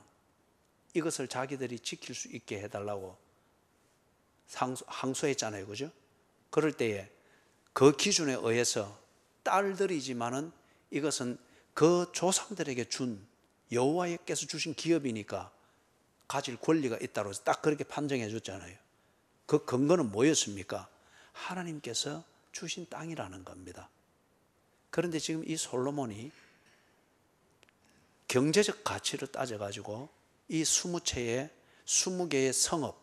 이것을 자기들이 지킬 수 있게 해달라고 항소했잖아요. 그죠? 그럴 때에 그 기준에 의해서 딸들이지만은 이것은 그 조상들에게 준, 여호와께서 주신 기업이니까 가질 권리가 있다고 해서 딱 그렇게 판정해 줬잖아요. 그 근거는 뭐였습니까? 하나님께서 주신 땅이라는 겁니다. 그런데 지금 이 솔로몬이 경제적 가치를 따져가지고 이 20개의 성읍,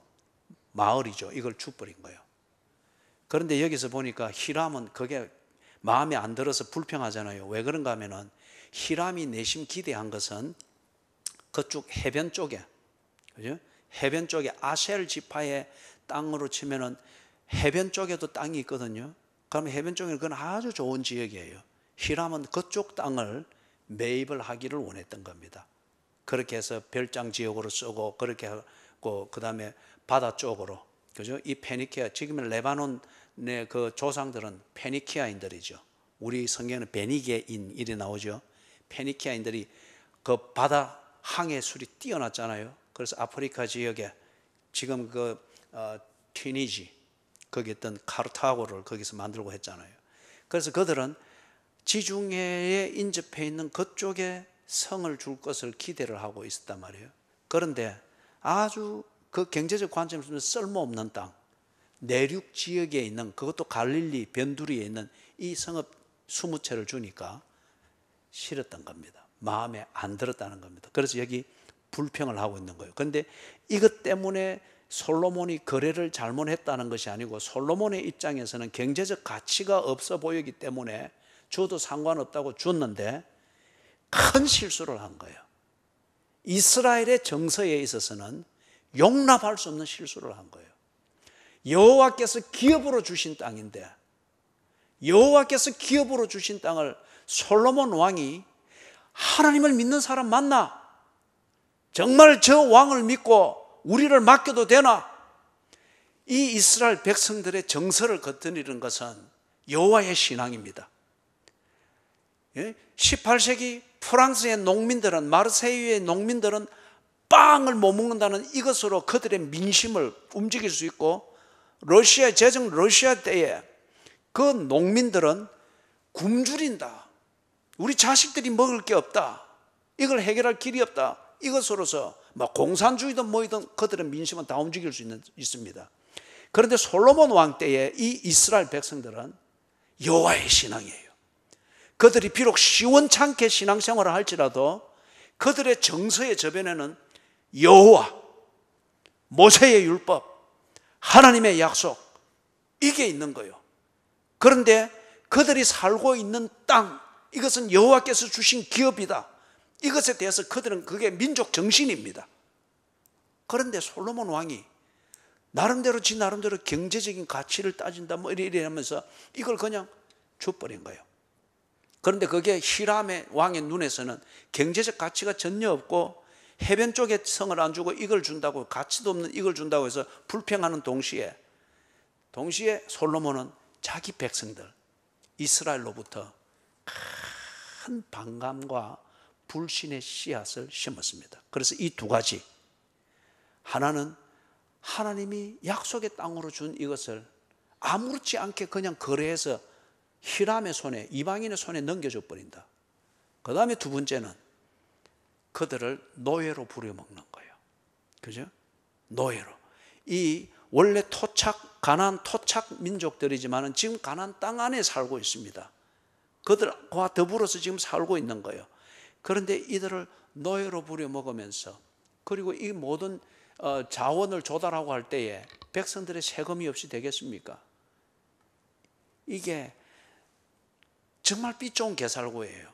마을이죠. 이걸 주버린 거예요. 그런데 여기서 보니까 히람은 그게 마음에 안 들어서 불평하잖아요. 왜 그런가 하면은 히람이 내심 기대한 것은 그쪽 해변 쪽에, 그죠? 해변 쪽에 아셀 지파의 땅으로 치면은 해변 쪽에도 땅이 있거든요. 그러면 해변 쪽에는 그건 아주 좋은 지역이에요. 히람은 그쪽 땅을 매입을 하기를 원했던 겁니다. 그렇게 해서 별장 지역으로 쓰고, 그렇게 하고, 그 다음에 바다 쪽으로, 그죠? 이 페니키아, 지금의 레바논의 그 조상들은 페니키아인들이죠. 우리 성경에는 베니게인 이리 나오죠. 페니키아인들이 그 바다 항해술이 뛰어났잖아요. 그래서 아프리카 지역에 지금 튀니지, 거기 있던 카르타고를 거기서 만들고 했잖아요. 그래서 그들은 지중해에 인접해 있는 그쪽에 성을 줄 것을 기대를 하고 있었단 말이에요. 그런데 아주 그 경제적 관점에서 쓸모없는 땅, 내륙 지역에 있는, 그것도 갈릴리 변두리에 있는 이 성읍 20채를 주니까 싫었던 겁니다. 마음에 안 들었다는 겁니다. 그래서 여기 불평을 하고 있는 거예요. 그런데 이것 때문에 솔로몬이 거래를 잘못했다는 것이 아니고, 솔로몬의 입장에서는 경제적 가치가 없어 보이기 때문에 줘도 상관없다고 줬는데 큰 실수를 한 거예요. 이스라엘의 정서에 있어서는 용납할 수 없는 실수를 한 거예요. 여호와께서 기업으로 주신 땅인데, 여호와께서 기업으로 주신 땅을 솔로몬 왕이 하나님을 믿는 사람 맞나? 정말 저 왕을 믿고 우리를 맡겨도 되나? 이 이스라엘 백성들의 정서를 겉들이는 것은 여호와의 신앙입니다. 18세기 프랑스의 농민들은, 마르세유의 농민들은 빵을 못 먹는다는 이것으로 그들의 민심을 움직일 수 있고, 러시아 제정 러시아 때에 그 농민들은 굶주린다, 우리 자식들이 먹을 게 없다, 이걸 해결할 길이 없다, 이것으로서 공산주의든 뭐이든 그들의 민심은 다 움직일 수 있습니다. 그런데 솔로몬 왕 때에 이 이스라엘 백성들은 여호와의 신앙이에요. 그들이 비록 시원찮게 신앙생활을 할지라도 그들의 정서의 저변에는 여호와, 모세의 율법, 하나님의 약속, 이게 있는 거예요. 그런데 그들이 살고 있는 땅, 이것은 여호와께서 주신 기업이다, 이것에 대해서 그들은 그게 민족 정신입니다. 그런데 솔로몬 왕이 나름대로 경제적인 가치를 따진다 뭐 이러면서 이걸 그냥 줘버린 거예요. 그런데 그게 히람의 왕의 눈에서는 경제적 가치가 전혀 없고, 해변 쪽에 성을 안 주고 이걸 준다고, 가치도 없는 이걸 준다고 해서 불평하는 동시에 솔로몬은 자기 백성들 이스라엘로부터 큰 반감과 불신의 씨앗을 심었습니다. 그래서 이 두 가지, 하나는 하나님이 약속의 땅으로 준 이것을 아무렇지 않게 그냥 거래해서 히람의 손에, 이방인의 손에 넘겨줘 버린다. 그 다음에 두 번째는 그들을 노예로 부려먹는 거예요. 그죠? 노예로. 이 원래 가나안 토착 민족들이지만 지금 가나안 땅 안에 살고 있습니다. 그들과 더불어서 지금 살고 있는 거예요. 그런데 이들을 노예로 부려먹으면서, 그리고 이 모든 자원을 조달하고 할 때에 백성들의 세금이 없이 되겠습니까? 이게 정말 삐좋은 개살구예요.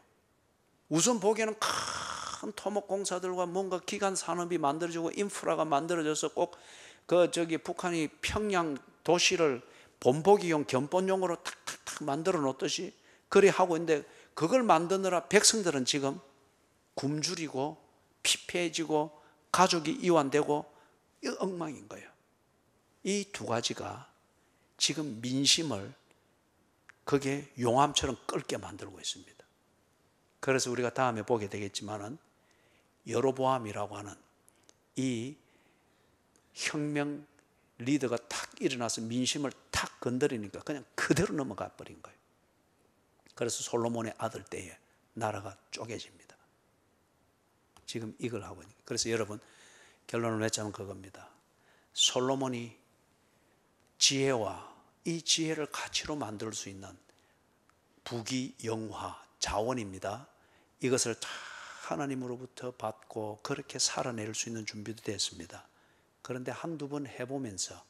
우선 보기에는 큰 토목공사들과 뭔가 기간 산업이 만들어지고 인프라가 만들어져서 꼭 북한이 평양 도시를 본보기용 견본용으로 탁탁탁 만들어 놓듯이 그리 하고 있는데, 그걸 만드느라 백성들은 지금 굶주리고 피폐해지고 가족이 이완되고 엉망인 거예요. 이 두 가지가 지금 민심을 그게 용암처럼 끓게 만들고 있습니다. 그래서 우리가 다음에 보게 되겠지만은 여로보암이라고 하는 이 혁명 리더가 탁 일어나서 민심을 탁 건드리니까 그냥 그대로 넘어가 버린 거예요. 그래서 솔로몬의 아들 때에 나라가 쪼개집니다. 지금 이걸 하고 있는. 그래서 여러분, 결론을 맺자면 그겁니다. 솔로몬이 지혜와 이 지혜를 가치로 만들 수 있는 부귀, 영화, 자원입니다. 이것을 다 하나님으로부터 받고 그렇게 살아낼 수 있는 준비도 됐습니다. 그런데 한두 번 해보면서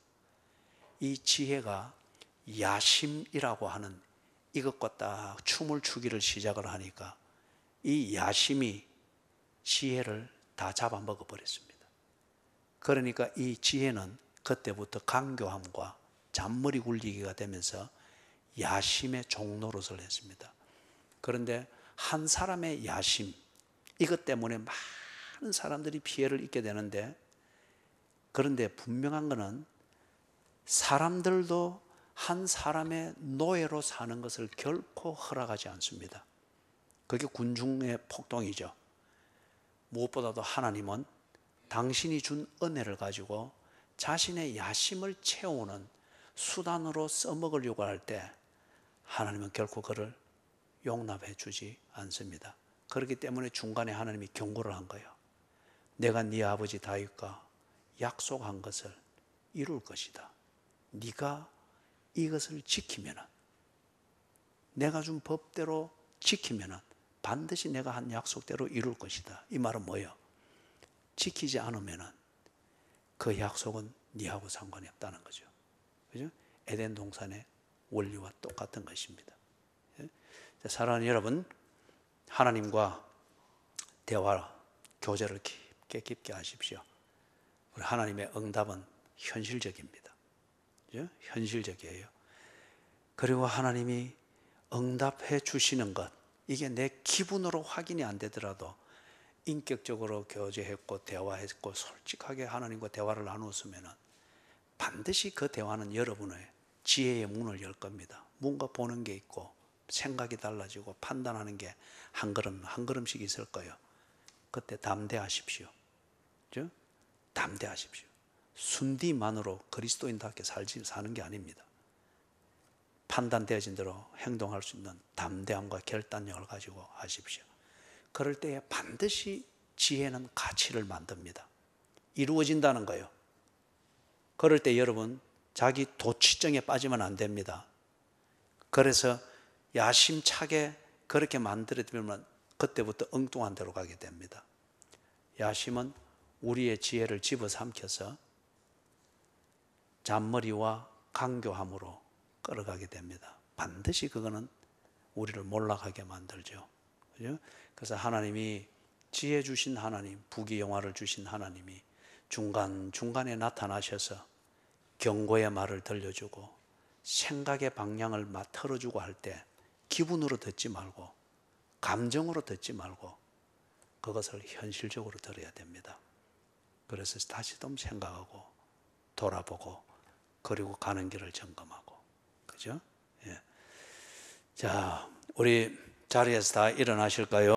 이 지혜가 야심이라고 하는 이것과 딱 춤을 추기를 시작을 하니까 이 야심이 지혜를 다 잡아먹어 버렸습니다. 그러니까 이 지혜는 그때부터 강교함과 잔머리 굴리기가 되면서 야심의 종노릇을 했습니다. 그런데 한 사람의 야심, 이것 때문에 많은 사람들이 피해를 입게 되는데, 그런데 분명한 것은 사람들도 한 사람의 노예로 사는 것을 결코 허락하지 않습니다. 그게 군중의 폭동이죠. 무엇보다도 하나님은 당신이 준 은혜를 가지고 자신의 야심을 채우는 수단으로 써먹으려고 할 때 하나님은 결코 그를 용납해 주지 않습니다. 그렇기 때문에 중간에 하나님이 경고를 한 거예요. 내가 네 아버지 다윗과 약속한 것을 이룰 것이다. 네가 이것을 지키면, 내가 준 법대로 지키면 반드시 내가 한 약속대로 이룰 것이다. 이 말은 뭐예요? 지키지 않으면 그 약속은 네하고 상관이 없다는 거죠. 그죠? 에덴 동산의 원리와 똑같은 것입니다. 사랑하는 여러분, 하나님과 대화, 교제를 깊게 하십시오. 우리 하나님의 응답은 현실적입니다. 그죠? 현실적이에요. 그리고 하나님이 응답해 주시는 것, 이게 내 기분으로 확인이 안 되더라도 인격적으로 교제했고 대화했고 솔직하게 하나님과 대화를 나누었으면 반드시 그 대화는 여러분의 지혜의 문을 열 겁니다. 뭔가 보는 게 있고 생각이 달라지고 판단하는 게 한 걸음 한 걸음씩 있을 거예요. 그때 담대하십시오. 그죠? 담대하십시오. 순디만으로 그리스도인답게 사는 게 아닙니다. 판단되어진 대로 행동할 수 있는 담대함과 결단력을 가지고 하십시오. 그럴 때에 반드시 지혜는 가치를 만듭니다. 이루어진다는 거예요. 그럴 때 여러분 자기 도취증에 빠지면 안 됩니다. 그래서 야심차게 그렇게 만들어두면 그때부터 엉뚱한 데로 가게 됩니다. 야심은 우리의 지혜를 집어삼켜서 잔머리와 강교함으로 끌어가게 됩니다. 반드시 그거는 우리를 몰락하게 만들죠. 그죠? 그래서 하나님이 지혜 주신 하나님, 부귀영화를 주신 하나님이 중간중간에 나타나셔서 경고의 말을 들려주고 생각의 방향을 틀어주고 할 때 기분으로 듣지 말고 감정으로 듣지 말고 그것을 현실적으로 들어야 됩니다. 그래서 다시 좀 생각하고 돌아보고 그리고 가는 길을 점검하고, 그죠? 예. 자, 우리 자리에서 다 일어나실까요?